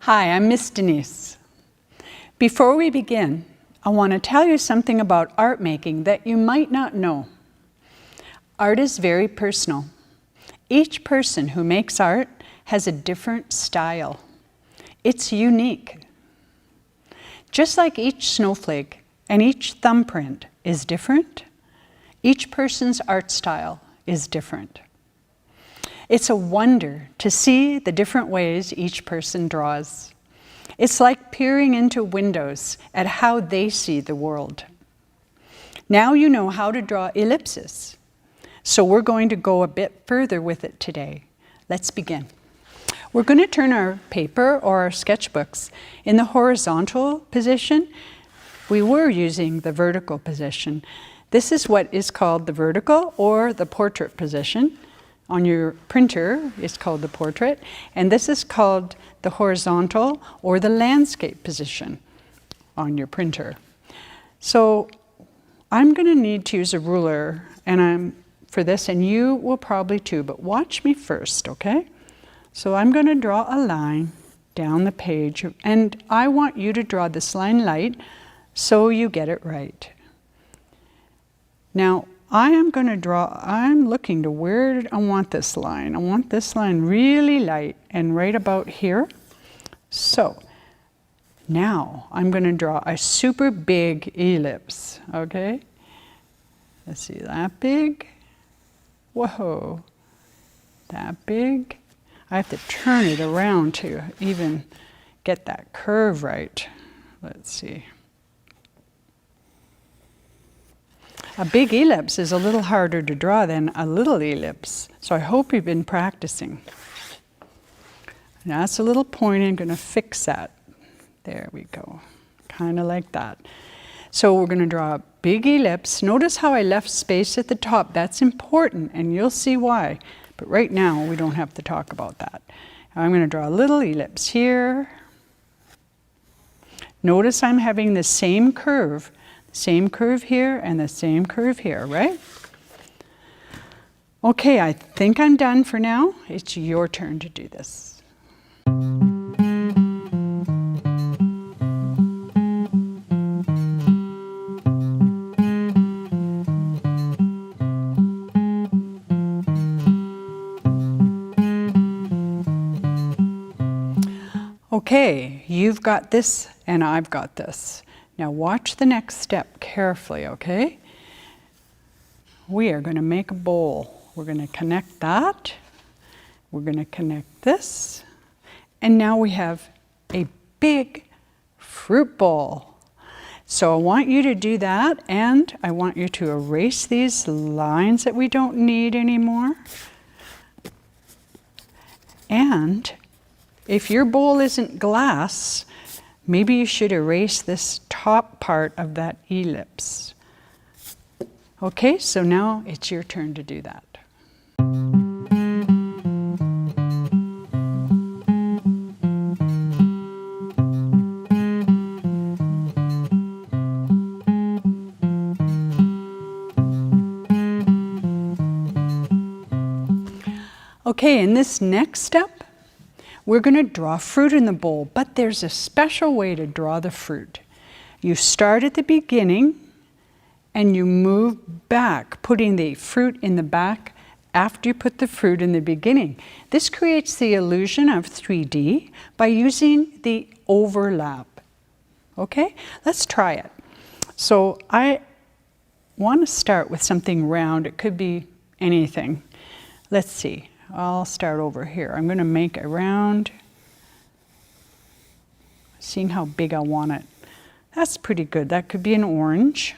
Hi, I'm Miss Denise. Before we begin, I want to tell you something about art making that you might not know. Art is very personal. Each person who makes art has a different style. It's unique. Just like each snowflake and each thumbprint is different, each person's art style is different. It's a wonder to see the different ways each person draws. It's like peering into windows at how they see the world. Now you know how to draw ellipses, so we're going to go a bit further with it today. Let's begin. We're going to turn our paper or our sketchbooks in the horizontal position. We were using the vertical position. This is what is called the vertical or the portrait position. On your printer, it's called the portrait, and this is called the horizontal or the landscape position on your printer. So I'm going to need to use a ruler for this, and you will probably too, but watch me first, okay? So I'm going to draw a line down the page, and I want you to draw this line light so you get it right. Now, I'm looking to where I want this line. I want this line really light and right about here. So now I'm going to draw a super big ellipse, okay? Let's see, that big. Whoa, that big. I have to turn it around to even get that curve right. Let's see. A big ellipse is a little harder to draw than a little ellipse, so I hope you've been practicing. Now that's a little point, I'm going to fix that. There we go, kind of like that. So we're going to draw a big ellipse. Notice how I left space at the top. That's important, and you'll see why. But right now, we don't have to talk about that. I'm going to draw a little ellipse here. Notice I'm having the same curve here and the same curve here, right? Okay, I think I'm done for now. It's your turn to do this. Okay, you've got this and I've got this. Now watch the next step carefully, okay? We are going to make a bowl. We're going to connect that. We're going to connect this. And now we have a big fruit bowl. So I want you to do that, and I want you to erase these lines that we don't need anymore. And if your bowl isn't glass, maybe you should erase this top part of that ellipse. Okay, so now it's your turn to do that. Okay, in this next step, we're going to draw fruit in the bowl, but there's a special way to draw the fruit. You start at the beginning and you move back, putting the fruit in the back after you put the fruit in the beginning. This creates the illusion of 3D by using the overlap. Okay, let's try it. So I want to start with something round. It could be anything. Let's see. I'll start over here. I'm going to make a round, seeing how big I want it. That's pretty good. That could be an orange.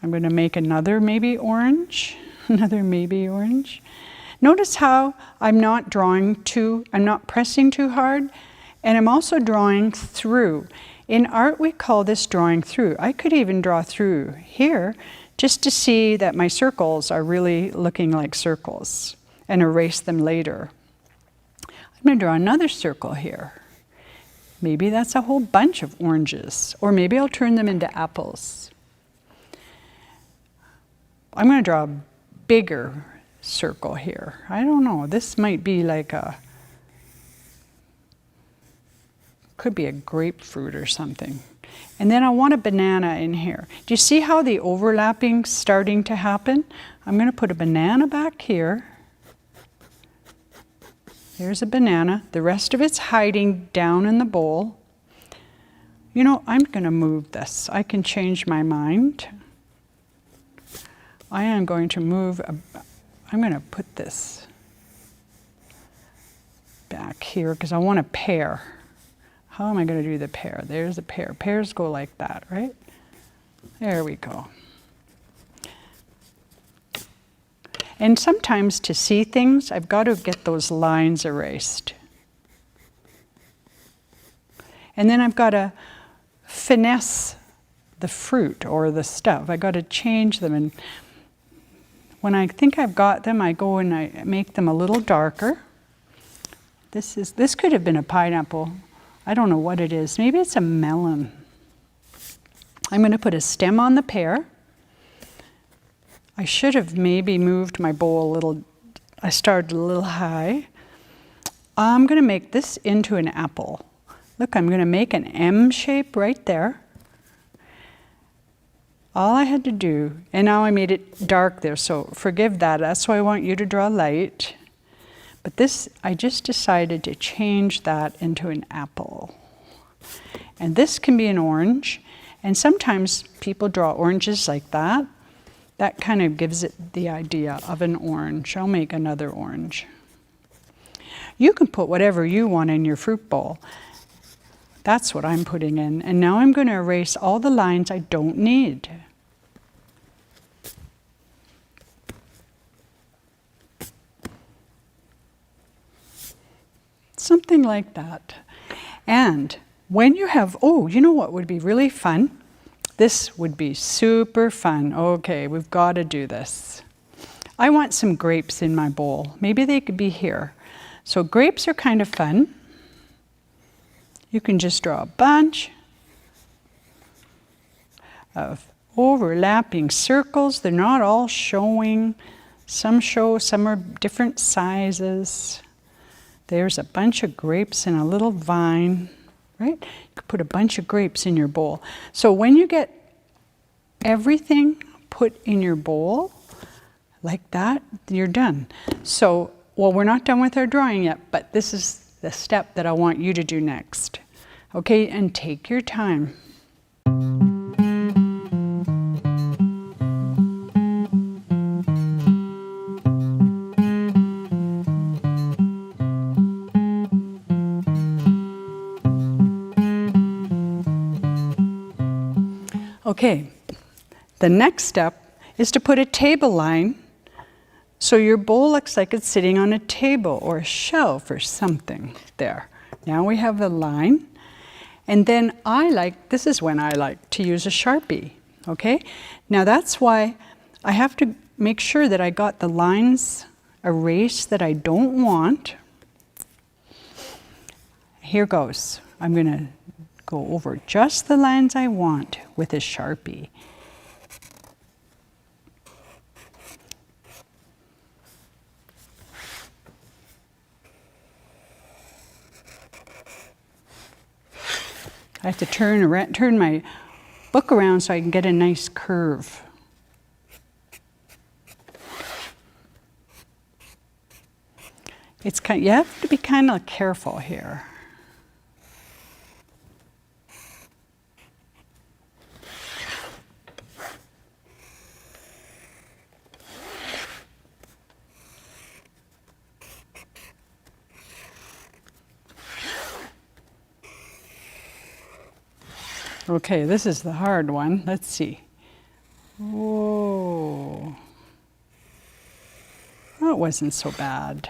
I'm going to make another maybe orange, another maybe orange. Notice how I'm not pressing too hard, and I'm also drawing through. In art, we call this drawing through. I could even draw through here just to see that my circles are really looking like circles, and erase them later. I'm going to draw another circle here. Maybe that's a whole bunch of oranges, or maybe I'll turn them into apples. I'm going to draw a bigger circle here. I don't know. This might be like could be a grapefruit or something. And then I want a banana in here. Do you see how the overlapping's starting to happen? I'm going to put a banana back here. There's a banana. The rest of it's hiding down in the bowl. You know, I'm going to move this. I can change my mind. I am going to move, I'm going to put this back here because I want a pear. How am I going to do the pear? There's a pear. Pears go like that, right? There we go. And sometimes to see things, I've got to get those lines erased. And then I've got to finesse the fruit or the stuff. I've got to change them. And when I think I've got them, I go and I make them a little darker. This could have been a pineapple. I don't know what it is. Maybe it's a melon. I'm going to put a stem on the pear. I should have maybe moved my bowl a little. I started a little high. I'm going to make this into an apple. Look, I'm going to make an M shape right there. All I had to do, and now I made it dark there, so forgive that. That's why I want you to draw light. But this, I just decided to change that into an apple. And this can be an orange. And sometimes people draw oranges like that. That kind of gives it the idea of an orange. I'll make another orange. You can put whatever you want in your fruit bowl. That's what I'm putting in. And now I'm going to erase all the lines I don't need. Something like that. And when you have, oh, you know what would be really fun? This would be super fun. Okay, we've got to do this. I want some grapes in my bowl. Maybe they could be here. So grapes are kind of fun. You can just draw a bunch of overlapping circles. They're not all showing. Some show, some are different sizes. There's a bunch of grapes in a little vine, right? You could put a bunch of grapes in your bowl. So when you get everything put in your bowl like that, you're done. So, well, we're not done with our drawing yet, but this is the step that I want you to do next. Okay, and take your time. Okay, the next step is to put a table line so your bowl looks like it's sitting on a table or a shelf or something there. Now we have the line. And then this is when I like to use a Sharpie, okay? Now that's why I have to make sure that I got the lines erased that I don't want. Here goes. I'm gonna go over just the lines I want with a Sharpie. I have to turn my book around so I can get a nice curve. You have to be kind of careful here. Okay, this is the hard one. Let's see. Whoa. That wasn't so bad.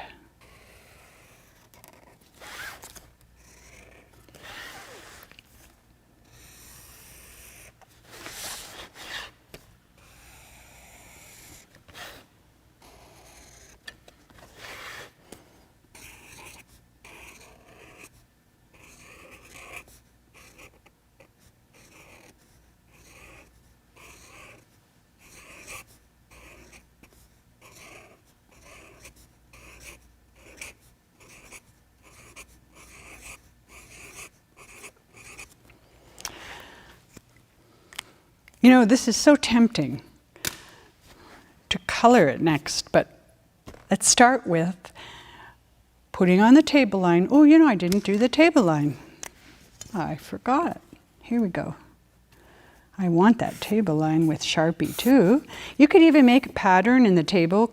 You know, this is so tempting to color it next, but let's start with putting on the table line. Oh, you know, I didn't do the table line. I forgot. Here we go. I want that table line with Sharpie too. You could even make a pattern in the table.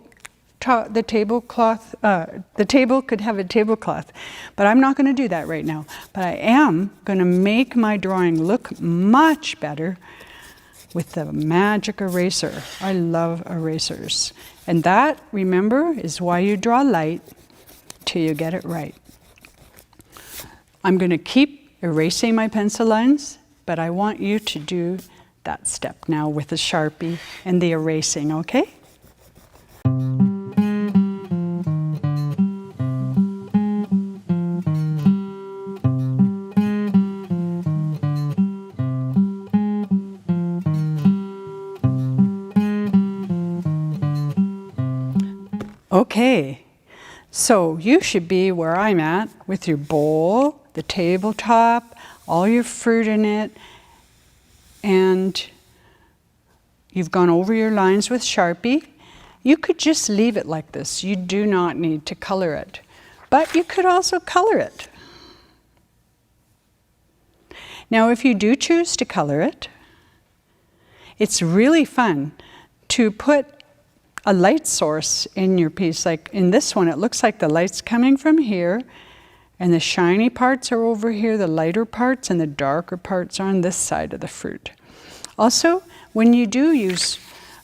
The table could have a tablecloth, but I'm not going to do that right now. But I am going to make my drawing look much better with the magic eraser. I love erasers. And that, remember, is why you draw light till you get it right. I'm going to keep erasing my pencil lines, but I want you to do that step now with the Sharpie and the erasing, okay? Okay, so you should be where I'm at with your bowl, the tabletop, all your fruit in it, and you've gone over your lines with Sharpie. You could just leave it like this. You do not need to color it, but you could also color it. Now, if you do choose to color it, it's really fun to put a light source in your piece. Like in this one, it looks like the light's coming from here, and the shiny parts are over here, the lighter parts, and the darker parts are on this side of the fruit. Also, when you do use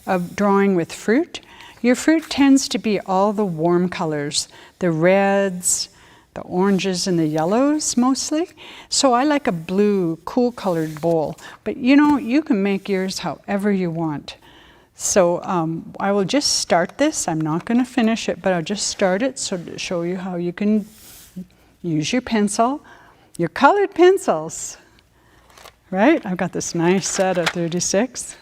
a drawing with fruit, your fruit tends to be all the warm colors, the reds, the oranges, and the yellows mostly. So I like a blue, cool colored bowl, but you know, you can make yours however you want. So I will just start this. I'm not going to finish it, but I'll just start it so to show you how you can use your pencil, your colored pencils, right? I've got this nice set of 36.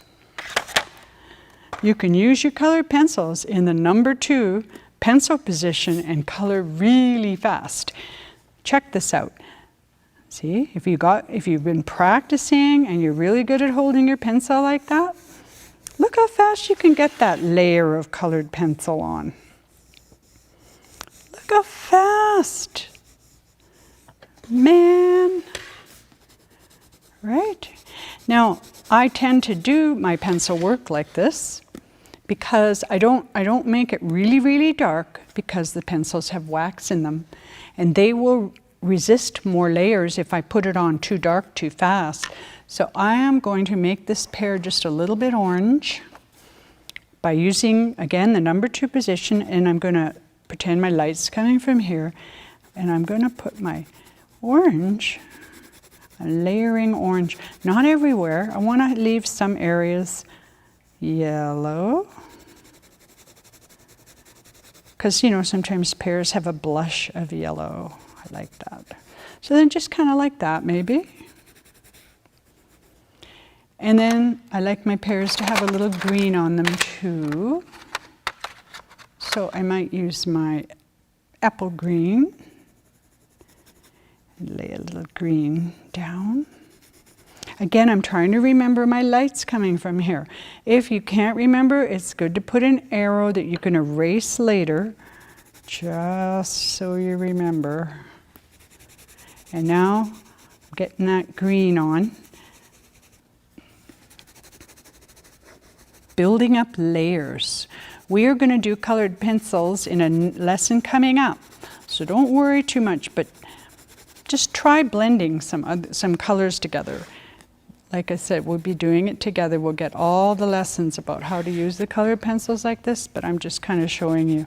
You can use your colored pencils in the number 2 pencil position and color really fast. Check this out. See, if you've been practicing and you're really good at holding your pencil like that, look how fast you can get that layer of colored pencil on. Look how fast. Man. Right? Now, I tend to do my pencil work like this because I don't make it really, really dark because the pencils have wax in them, and they will resist more layers if I put it on too dark too fast. So I am going to make this pear just a little bit orange by using, again, the number 2 position, and I'm going to pretend my light's coming from here, and I'm going to put my orange, a layering orange, not everywhere. I want to leave some areas yellow, because, you know, sometimes pears have a blush of yellow. I like that. So then just kind of like that, maybe. And then I like my pears to have a little green on them too. So I might use my apple green and lay a little green down. Again, I'm trying to remember my lights coming from here. If you can't remember, it's good to put an arrow that you can erase later, just so you remember. And now I'm getting that green on. Building up layers. We are going to do colored pencils in a lesson coming up, so don't worry too much, but just try blending some colors together. Like I said, we'll be doing it together. We'll get all the lessons about how to use the colored pencils like this, but I'm just kind of showing you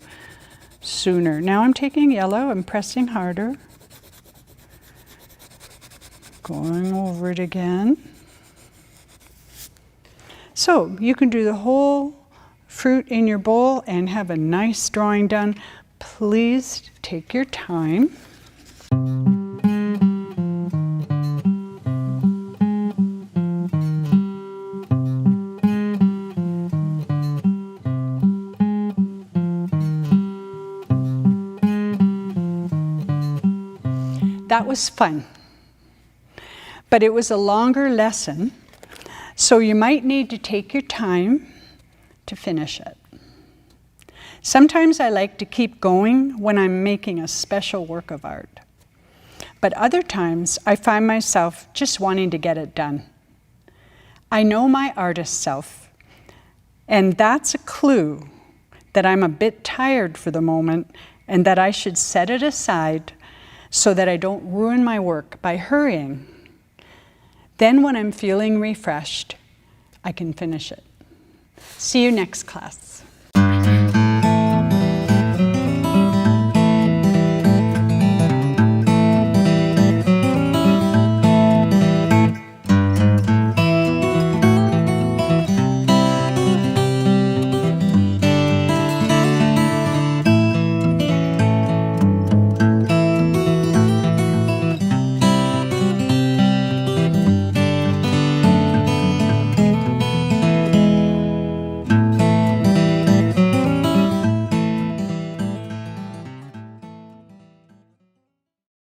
sooner. Now I'm taking yellow, I'm pressing harder, going over it again. So you can do the whole fruit in your bowl and have a nice drawing done. Please take your time. That was fun, but it was a longer lesson. So So you might need to take your time to finish it. Sometimes I like to keep going when I'm making a special work of art. But other times I find myself just wanting to get it done. I know my artist self, and that's a clue that I'm a bit tired for the moment and that I should set it aside so that I don't ruin my work by hurrying. Then when I'm feeling refreshed, I can finish it. See you next class.